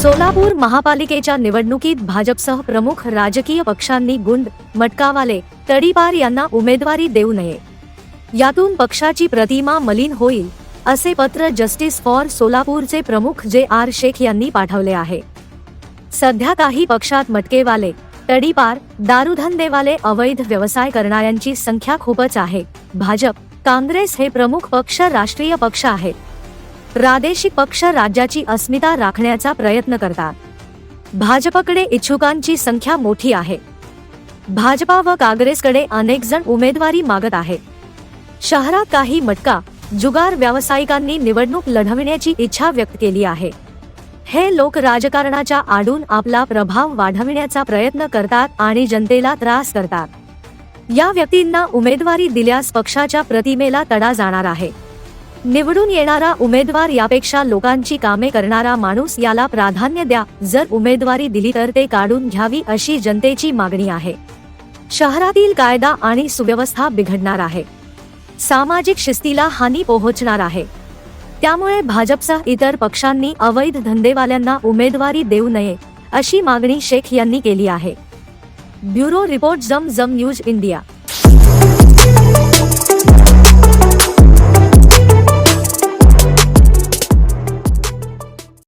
सोलापूर महापालिकेच्या निवडणुकीत भाजपसह प्रमुख राजकीय पक्षांनी गुंड, मटकावाले, तडीपार यांना उमेदवारी देऊ नये. यातून पक्षाची प्रतिमा मलिन होईल, असे पत्र जस्टिस फॉर सोलापूरचे प्रमुख जे.आर. शेख यांनी पाठवले आहे. सध्या काही पक्षात मटकेवाले, तडीपार, दारूधंदेवाले अवैध व्यवसाय करणाऱ्यांची संख्या खूपच आहे. भाजप, काँग्रेस हे प्रमुख पक्ष राष्ट्रीय पक्ष आहेत. प्रादेशिक पक्ष राज्याची अस्मिता राखण्याचा प्रयत्न करतात. भाजपकडे इच्छुकांची संख्या मोठी आहे. भाजपा व काँग्रेसकडे अनेक जण उमेदवारी मागत आहेत. शहरात काही मटका, जुगार व्यावसायिकांनी निवडणूक लढविण्याची इच्छा व्यक्त केली आहे. हे लोक राजकारणाच्या आडून आपला प्रभाव वाढविण्याचा प्रयत्न करतात आणि जनतेला त्रास करतात. या व्यक्तींना उमेदवारी दिल्यास पक्षाच्या प्रतिमेला तडा जाणार आहे. निवडून येणारा उमेदवार यापेक्षा लोकांची कामे करणारा माणूस याला प्राधान्य द्या. जर उमेदवारी दिली तर ते काढून घ्यावी अशी जनतेची मागणी आहे. शहरातील कायदा आणि सुव्यवस्था बिघडणार आहे. सामाजिक शिस्तीला हानी पोहोचणार आहे. त्यामुळे भाजपसह इतर पक्षांनी अवैध धंदेवाल्यांना उमेदवारी देऊ नये, अशी मागणी शेख यांनी केली आहे. ब्युरो रिपोर्ट, जम न्यूज इंडिया.